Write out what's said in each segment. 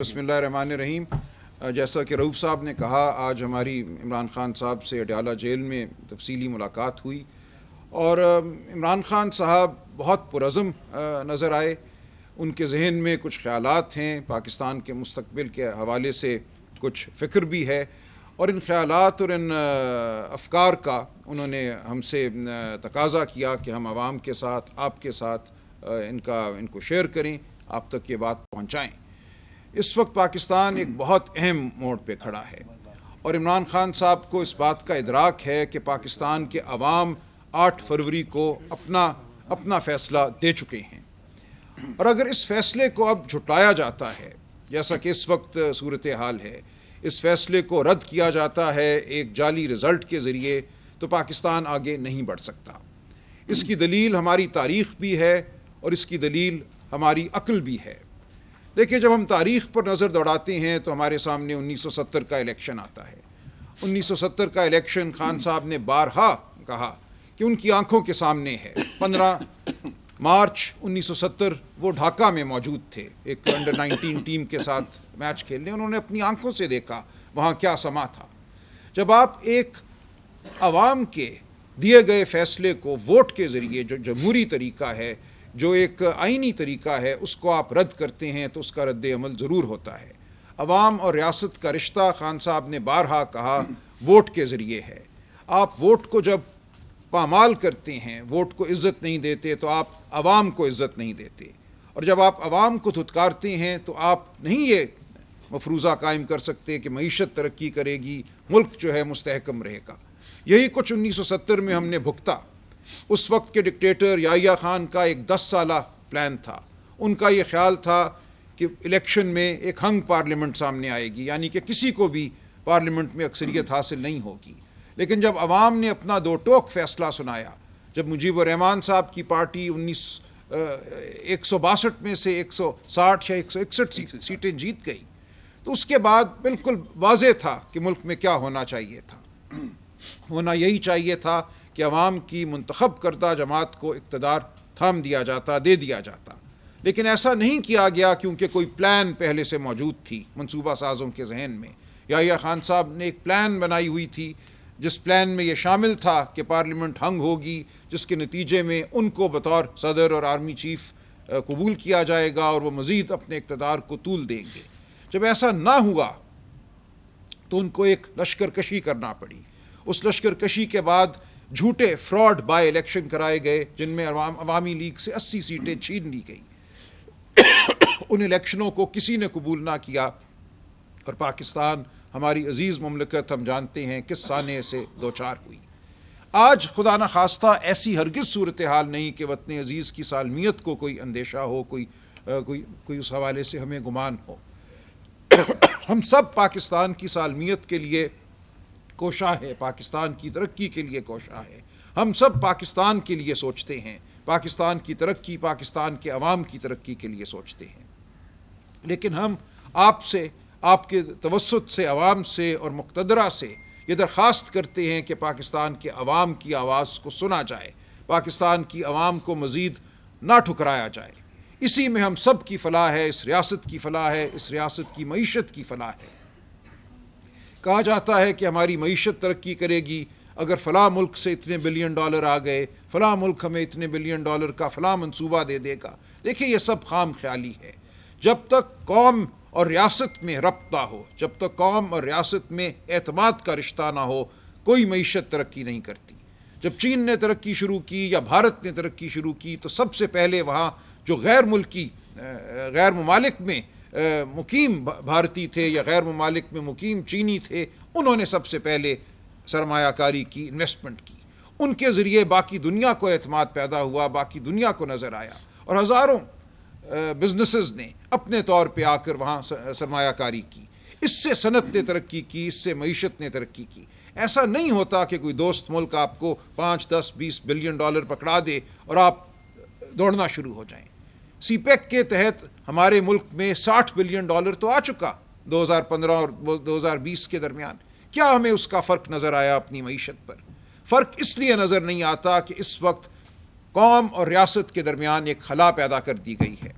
بسم اللہ الرحمن الرحیم۔ جیسا کہ رؤوف صاحب نے کہا، آج ہماری عمران خان صاحب سے اڈیالہ جیل میں تفصیلی ملاقات ہوئی اور عمران خان صاحب بہت پرعزم نظر آئے۔ ان کے ذہن میں کچھ خیالات ہیں، پاکستان کے مستقبل کے حوالے سے کچھ فکر بھی ہے، اور ان خیالات اور ان افکار کا انہوں نے ہم سے تقاضا کیا کہ ہم عوام کے ساتھ، آپ کے ساتھ ان کو شیئر کریں، آپ تک یہ بات پہنچائیں۔ اس وقت پاکستان ایک بہت اہم موڑ پہ کھڑا ہے اور عمران خان صاحب کو اس بات کا ادراک ہے کہ پاکستان کے عوام 8 فروری کو اپنا فیصلہ دے چکے ہیں، اور اگر اس فیصلے کو اب جھٹلایا جاتا ہے، جیسا کہ اس وقت صورتحال ہے، اس فیصلے کو رد کیا جاتا ہے ایک جعلی رزلٹ کے ذریعے، تو پاکستان آگے نہیں بڑھ سکتا۔ اس کی دلیل ہماری تاریخ بھی ہے اور اس کی دلیل ہماری عقل بھی ہے۔ دیکھیں، جب ہم تاریخ پر نظر دوڑاتے ہیں تو ہمارے سامنے 1970 کا الیکشن آتا ہے۔ 1970 کا الیکشن خان صاحب نے بارہا کہا کہ ان کی آنکھوں کے سامنے ہے۔ 15 مارچ 1970 وہ ڈھاکہ میں موجود تھے، ایک انڈر 19 ٹیم کے ساتھ میچ کھیلنے۔ انہوں نے اپنی آنکھوں سے دیکھا وہاں کیا سما تھا۔ جب آپ ایک عوام کے دیے گئے فیصلے کو ووٹ کے ذریعے، جو جمہوری طریقہ ہے، جو ایک آئینی طریقہ ہے، اس کو آپ رد کرتے ہیں تو اس کا رد عمل ضرور ہوتا ہے۔ عوام اور ریاست کا رشتہ، خان صاحب نے بارہا کہا، ووٹ کے ذریعے ہے۔ آپ ووٹ کو جب پامال کرتے ہیں، ووٹ کو عزت نہیں دیتے، تو آپ عوام کو عزت نہیں دیتے، اور جب آپ عوام کو دھتکارتے ہیں تو آپ نہیں یہ مفروضہ قائم کر سکتے کہ معیشت ترقی کرے گی، ملک جو ہے مستحکم رہے گا۔ یہی کچھ 1970 میں ہم نے بھگتا۔ اس وقت کے ڈکٹیٹر یحییٰ خان کا ایک 10 سالہ پلان تھا۔ ان کا یہ خیال تھا کہ الیکشن میں ایک ہنگ پارلیمنٹ سامنے آئے گی، یعنی کہ کسی کو بھی پارلیمنٹ میں اکثریت حاصل نہیں ہوگی۔ لیکن جب عوام نے اپنا دو ٹوک فیصلہ سنایا، جب مجیب الرحمان صاحب کی پارٹی 162 میں سے 160 یا 161 سیٹیں جیت گئی، تو اس کے بعد بالکل واضح تھا کہ ملک میں کیا ہونا چاہیے تھا۔ ہونا یہی چاہیے تھا کہ عوام کی منتخب کردہ جماعت کو اقتدار تھام دیا جاتا، دے دیا جاتا، لیکن ایسا نہیں کیا گیا کیونکہ کوئی پلان پہلے سے موجود تھی منصوبہ سازوں کے ذہن میں۔ یحییٰ خان صاحب نے ایک پلان بنائی ہوئی تھی، جس پلان میں یہ شامل تھا کہ پارلیمنٹ ہنگ ہوگی، جس کے نتیجے میں ان کو بطور صدر اور آرمی چیف قبول کیا جائے گا اور وہ مزید اپنے اقتدار کو طول دیں گے۔ جب ایسا نہ ہوا تو ان کو ایک لشکر کشی کرنا پڑی۔ اس لشکر کشی کے بعد جھوٹے فراڈ بائی الیکشن کرائے گئے، جن میں عوامی لیگ سے 80 سیٹیں چھین لی گئی۔ ان الیکشنوں کو کسی نے قبول نہ کیا اور پاکستان، ہماری عزیز مملکت، ہم جانتے ہیں کس سانے سے دوچار ہوئی۔ آج خدا نخواستہ ایسی ہرگز صورتحال نہیں کہ وطن عزیز کی سالمیت کو کوئی اندیشہ ہو، کوئی اس حوالے سے ہمیں گمان ہو۔ ہم سب پاکستان کی سالمیت کے لیے کوشاں ہے، پاکستان کی ترقی کے لیے کوشاں ہے۔ ہم سب پاکستان کے لیے سوچتے ہیں، پاکستان کی ترقی، پاکستان کے عوام کی ترقی کے لیے سوچتے ہیں۔ لیکن ہم آپ سے، آپ کے توسط سے، عوام سے اور مقتدرہ سے یہ درخواست کرتے ہیں کہ پاکستان کے عوام کی آواز کو سنا جائے، پاکستان کی عوام کو مزید نہ ٹھکرایا جائے۔ اسی میں ہم سب کی فلاح ہے، اس ریاست کی فلاح ہے، اس ریاست کی معیشت کی فلاح ہے۔ کہا جاتا ہے کہ ہماری معیشت ترقی کرے گی اگر فلاں ملک سے اتنے بلین ڈالر آ گئے، فلاں ملک ہمیں اتنے بلین ڈالر کا فلاں منصوبہ دے دے گا۔ دیکھیں، یہ سب خام خیالی ہے۔ جب تک قوم اور ریاست میں ربط نہ ہو، جب تک قوم اور ریاست میں اعتماد کا رشتہ نہ ہو، کوئی معیشت ترقی نہیں کرتی۔ جب چین نے ترقی شروع کی یا بھارت نے ترقی شروع کی، تو سب سے پہلے وہاں جو غیر ممالک میں مقیم بھارتی تھے یا غیر ممالک میں مقیم چینی تھے، انہوں نے سب سے پہلے سرمایہ کاری کی، انویسٹمنٹ کی۔ ان کے ذریعے باقی دنیا کو اعتماد پیدا ہوا، باقی دنیا کو نظر آیا، اور ہزاروں بزنسز نے اپنے طور پہ آ کر وہاں سرمایہ کاری کی۔ اس سے صنعت نے ترقی کی، اس سے معیشت نے ترقی کی۔ ایسا نہیں ہوتا کہ کوئی دوست ملک آپ کو 5، 10، 20 بلین ڈالر پکڑا دے اور آپ دوڑنا شروع ہو جائیں۔ سی پیک کے تحت ہمارے ملک میں 60 بلین ڈالر تو آ چکا 2015 اور 2020 کے درمیان۔ کیا ہمیں اس کا فرق نظر آیا اپنی معیشت پر؟ فرق اس لیے نظر نہیں آتا کہ اس وقت قوم اور ریاست کے درمیان ایک خلا پیدا کر دی گئی ہے۔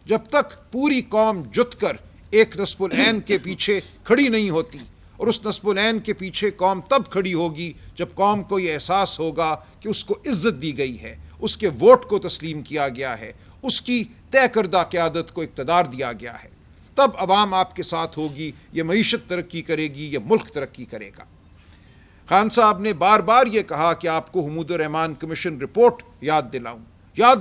جب تک پوری قوم جت کر ایک نصب العین کے پیچھے کھڑی نہیں ہوتی، اور اس نصب العین کے پیچھے قوم تب کھڑی ہوگی جب قوم کو یہ احساس ہوگا کہ اس کو عزت دی گئی ہے، اس کے ووٹ کو تسلیم کیا گیا ہے، اس کی طے کردہ قیادت کو اقتدار دیا گیا ہے، تب عوام آپ کے ساتھ ہوگی، یہ معیشت ترقی کرے گی، یہ ملک ترقی کرے گا۔ خان صاحب نے بار بار یہ کہا کہ آپ کو حمود الرحمن کمیشن رپورٹ یاد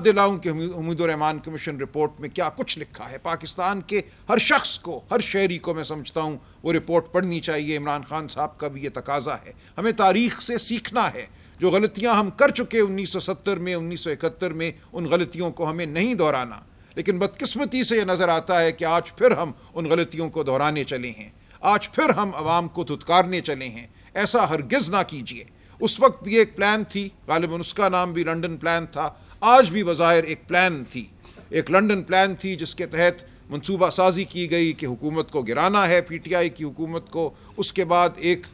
دلاؤں کہ حمود الرحمن کمیشن رپورٹ میں کیا کچھ لکھا ہے۔ پاکستان کے ہر شخص کو، ہر شہری کو میں سمجھتا ہوں وہ رپورٹ پڑھنی چاہیے۔ عمران خان صاحب کا بھی یہ تقاضا ہے۔ ہمیں تاریخ سے سیکھنا ہے، جو غلطیاں ہم کر چکے 1970 میں، 1971 میں، ان غلطیوں کو ہمیں نہیں دہرانا۔ لیکن بدقسمتی سے یہ نظر آتا ہے کہ آج پھر ہم ان غلطیوں کو دہرانے چلے ہیں، آج پھر ہم عوام کو دھتکارنے چلے ہیں۔ ایسا ہرگز نہ کیجیے۔ اس وقت بھی ایک پلان تھی، غالباً اس کا نام بھی لنڈن پلان تھا، آج بھی بظاہر ایک پلان تھی، ایک لنڈن پلان تھی، جس کے تحت منصوبہ سازی کی گئی کہ حکومت کو گرانا ہے، پی ٹی آئی کی حکومت کو، اس کے بعد ایک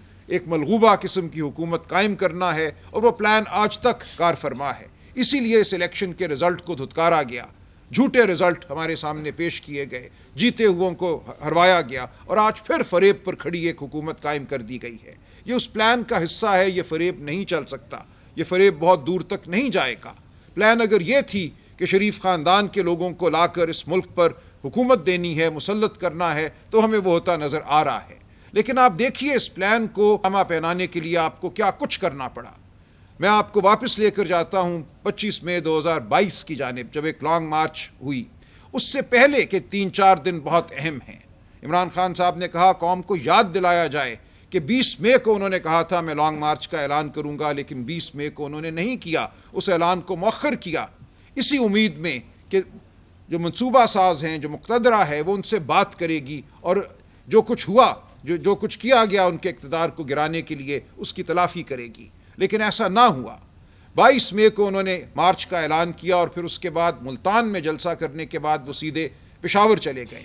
ملغوبہ قسم کی حکومت قائم کرنا ہے، اور وہ پلان آج تک کار فرما ہے۔ اسی لیے اس الیکشن کے رزلٹ کو دھتکارا گیا، جھوٹے رزلٹ ہمارے سامنے پیش کیے گئے، جیتے ہوئوں کو ہروایا گیا، اور آج پھر فریب پر کھڑی ایک حکومت قائم کر دی گئی ہے۔ یہ اس پلان کا حصہ ہے، یہ فریب نہیں چل سکتا، یہ فریب بہت دور تک نہیں جائے گا۔ پلان اگر یہ تھی کہ شریف خاندان کے لوگوں کو لا کر اس ملک پر حکومت دینی ہے، مسلط کرنا ہے، تو ہمیں وہ ہوتا نظر آ رہا ہے۔ لیکن آپ دیکھیے اس پلان کو عمل پہنانے کے لیے آپ کو کیا کچھ کرنا پڑا۔ میں آپ کو واپس لے کر جاتا ہوں 25 مئی 2022 کی جانب، جب ایک لانگ مارچ ہوئی۔ اس سے پہلے کے 3-4 دن بہت اہم ہیں۔ عمران خان صاحب نے کہا قوم کو یاد دلایا جائے کہ 20 مئی کو انہوں نے کہا تھا میں لانگ مارچ کا اعلان کروں گا، لیکن 20 مئی کو انہوں نے نہیں کیا، اس اعلان کو مؤخر کیا، اسی امید میں کہ جو منصوبہ ساز ہیں، جو مقتدرہ ہے، وہ ان سے بات کرے گی، اور جو کچھ ہوا، جو کچھ کیا گیا ان کے اقتدار کو گرانے کے لیے، اس کی تلافی کرے گی۔ لیکن ایسا نہ ہوا۔ 22 مئی کو انہوں نے مارچ کا اعلان کیا، اور پھر اس کے بعد ملتان میں جلسہ کرنے کے بعد وہ سیدھے پشاور چلے گئے۔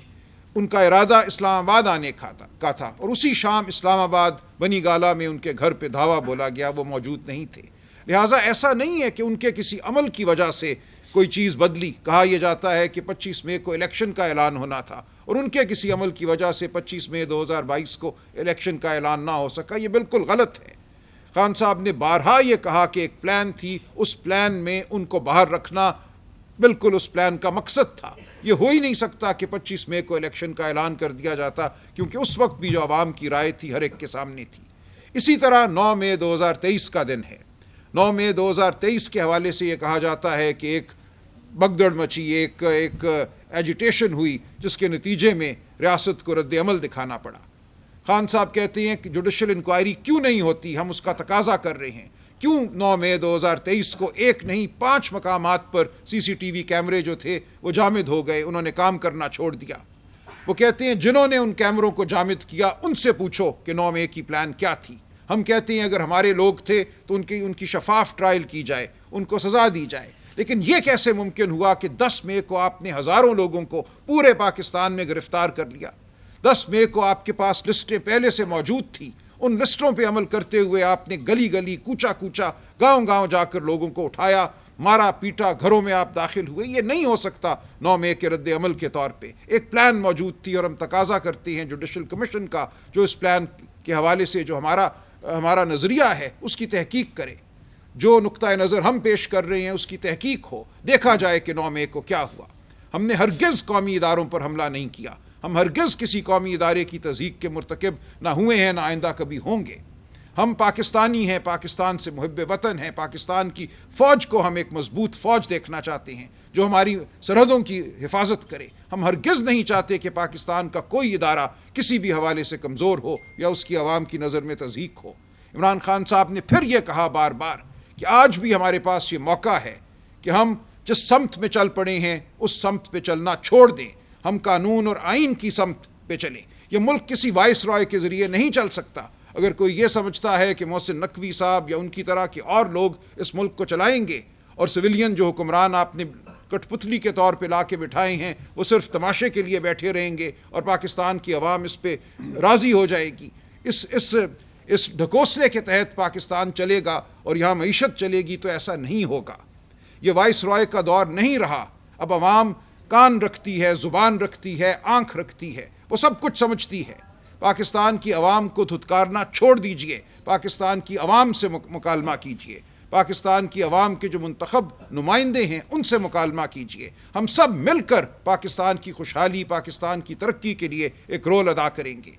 ان کا ارادہ اسلام آباد آنے کا تھا، اور اسی شام اسلام آباد بنی گالہ میں ان کے گھر پہ دھاوا بولا گیا، وہ موجود نہیں تھے۔ لہٰذا ایسا نہیں ہے کہ ان کے کسی عمل کی وجہ سے کوئی چیز بدلی۔ کہا یہ جاتا ہے کہ 25 مئی کو الیکشن کا اعلان ہونا تھا، اور ان کے کسی عمل کی وجہ سے 25 مئی 2022 کو الیکشن کا اعلان نہ ہو سکا۔ یہ بالکل غلط ہے۔ خان صاحب نے بارہا یہ کہا کہ ایک پلان تھی، اس پلان میں ان کو باہر رکھنا بالکل اس پلان کا مقصد تھا۔ یہ ہو ہی نہیں سکتا کہ 25 مئی کو الیکشن کا اعلان کر دیا جاتا، کیونکہ اس وقت بھی جو عوام کی رائے تھی ہر ایک کے سامنے تھی۔ اسی طرح 9 مئی 2023 کا دن ہے۔ 9 مئی 2023 کے حوالے سے یہ کہا جاتا ہے کہ ایک بگدڑ مچی، ایک ایجیٹیشن ہوئی، جس کے نتیجے میں ریاست کو رد عمل دکھانا پڑا۔ خان صاحب کہتے ہیں کہ جوڈیشل انکوائری کیوں نہیں ہوتی، ہم اس کا تقاضا کر رہے ہیں۔ کیوں 9 مئی 2023 کو ایک نہیں 5 مقامات پر سی سی ٹی وی کیمرے جو تھے وہ جامد ہو گئے، انہوں نے کام کرنا چھوڑ دیا۔ وہ کہتے ہیں جنہوں نے ان کیمروں کو جامد کیا ان سے پوچھو کہ 9 مئی کی پلان کیا تھی۔ ہم کہتے ہیں اگر ہمارے لوگ تھے تو ان کی شفاف ٹرائل کی جائے، ان کو سزا دی جائے۔ لیکن یہ کیسے ممکن ہوا کہ 10 مئی کو آپ نے ہزاروں لوگوں کو پورے پاکستان میں گرفتار کر لیا؟ 10 مئی کو آپ کے پاس لسٹیں پہلے سے موجود تھیں، ان لسٹوں پہ عمل کرتے ہوئے آپ نے گلی گلی، کوچا کوچا، گاؤں جا کر لوگوں کو اٹھایا، مارا پیٹا، گھروں میں آپ داخل ہوئے۔ یہ نہیں ہو سکتا 9 مئی کے رد عمل کے طور پہ۔ ایک پلان موجود تھی، اور ہم تقاضا کرتے ہیں جوڈیشل کمیشن کا، جو اس پلان کے حوالے سے جو ہمارا نظریہ ہے اس کی تحقیق کرے، جو نقطہ نظر ہم پیش کر رہے ہیں اس کی تحقیق ہو، دیکھا جائے کہ 9 مئی کو کیا ہوا۔ ہم نے ہرگز قومی اداروں پر حملہ نہیں کیا، ہم ہرگز کسی قومی ادارے کی تضحیک کے مرتکب نہ ہوئے ہیں، نہ آئندہ کبھی ہوں گے۔ ہم پاکستانی ہیں، پاکستان سے محب وطن ہیں، پاکستان کی فوج کو ہم ایک مضبوط فوج دیکھنا چاہتے ہیں جو ہماری سرحدوں کی حفاظت کرے۔ ہم ہرگز نہیں چاہتے کہ پاکستان کا کوئی ادارہ کسی بھی حوالے سے کمزور ہو یا اس کی عوام کی نظر میں تضحیک ہو۔ عمران خان صاحب نے پھر یہ کہا بار بار کہ آج بھی ہمارے پاس یہ موقع ہے کہ ہم جس سمت میں چل پڑے ہیں اس سمت پہ چلنا چھوڑ دیں، ہم قانون اور آئین کی سمت پہ چلیں۔ یہ ملک کسی وائس رائے کے ذریعے نہیں چل سکتا۔ اگر کوئی یہ سمجھتا ہے کہ محسن نقوی صاحب یا ان کی طرح کے اور لوگ اس ملک کو چلائیں گے، اور سویلین جو حکمران آپ نے کٹ پتلی کے طور پہ لا کے بٹھائے ہیں وہ صرف تماشے کے لیے بیٹھے رہیں گے اور پاکستان کی عوام اس پہ راضی ہو جائے گی، اس ڈھکوسلے کے تحت پاکستان چلے گا اور یہاں معیشت چلے گی، تو ایسا نہیں ہوگا۔ یہ وائس رائے کا دور نہیں رہا۔ اب عوام کان رکھتی ہے، زبان رکھتی ہے، آنکھ رکھتی ہے، وہ سب کچھ سمجھتی ہے. پاکستان کی عوام کو دھتکارنا چھوڑ دیجئے، پاکستان کی عوام سے مکالمہ کیجئے، پاکستان کی عوام کے جو منتخب نمائندے ہیں ان سے مکالمہ کیجئے. ہم سب مل کر پاکستان کی خوشحالی، پاکستان کی ترقی کے لیے ایک رول ادا کریں گے.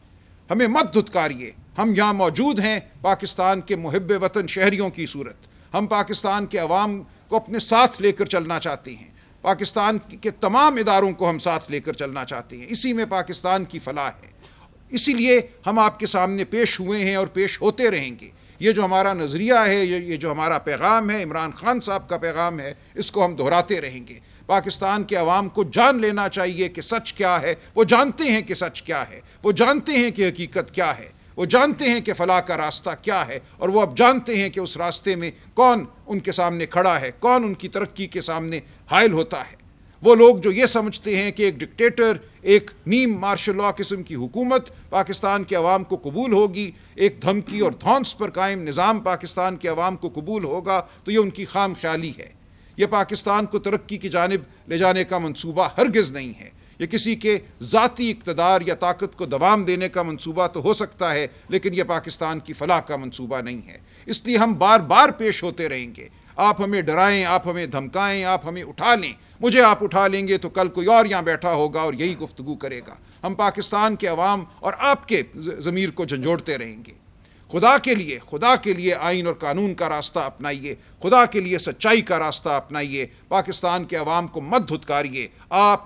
ہمیں مت دھتکاریے. ہم یہاں موجود ہیں پاکستان کے محب وطن شہریوں کی صورت. ہم پاکستان کے عوام کو اپنے ساتھ لے کر چلنا چاہتے ہیں، پاکستان کے تمام اداروں کو ہم ساتھ لے کر چلنا چاہتے ہیں. اسی میں پاکستان کی فلاح ہے. اسی لیے ہم آپ کے سامنے پیش ہوئے ہیں اور پیش ہوتے رہیں گے. یہ جو ہمارا نظریہ ہے، یہ جو ہمارا پیغام ہے، عمران خان صاحب کا پیغام ہے، اس کو ہم دہراتے رہیں گے. پاکستان کے عوام کو جان لینا چاہیے کہ سچ کیا ہے. وہ جانتے ہیں کہ سچ کیا ہے، وہ جانتے ہیں کہ حقیقت کیا ہے، وہ جانتے ہیں کہ فلاح کا راستہ کیا ہے، اور وہ اب جانتے ہیں کہ اس راستے میں کون ان کے سامنے کھڑا ہے، کون ان کی ترقی کے سامنے حائل ہوتا ہے. وہ لوگ جو یہ سمجھتے ہیں کہ ایک ڈکٹیٹر، ایک نیم مارشل لاء قسم کی حکومت پاکستان کے عوام کو قبول ہوگی، ایک دھمکی اور دھونس پر قائم نظام پاکستان کے عوام کو قبول ہوگا، تو یہ ان کی خام خیالی ہے. یہ پاکستان کو ترقی کی جانب لے جانے کا منصوبہ ہرگز نہیں ہے. یہ کسی کے ذاتی اقتدار یا طاقت کو دوام دینے کا منصوبہ تو ہو سکتا ہے، لیکن یہ پاکستان کی فلاح کا منصوبہ نہیں ہے. اس لیے ہم بار بار پیش ہوتے رہیں گے. آپ ہمیں ڈرائیں، آپ ہمیں دھمکائیں، آپ ہمیں اٹھا لیں. مجھے آپ اٹھا لیں گے تو کل کوئی اور یہاں بیٹھا ہوگا اور یہی گفتگو کرے گا. ہم پاکستان کے عوام اور آپ کے ضمیر کو جھنجھوڑتے رہیں گے. خدا کے لیے آئین اور قانون کا راستہ اپنائیے، خدا کے لیے سچائی کا راستہ اپنائیے. پاکستان کے عوام کو مت دھتکاریے.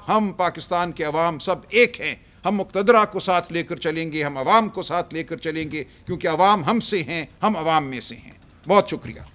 ہم پاکستان کے عوام سب ایک ہیں. ہم مقتدرہ کو ساتھ لے کر چلیں گے، ہم عوام کو ساتھ لے کر چلیں گے، کیونکہ عوام ہم سے ہیں، ہم عوام میں سے ہیں. بہت شکریہ.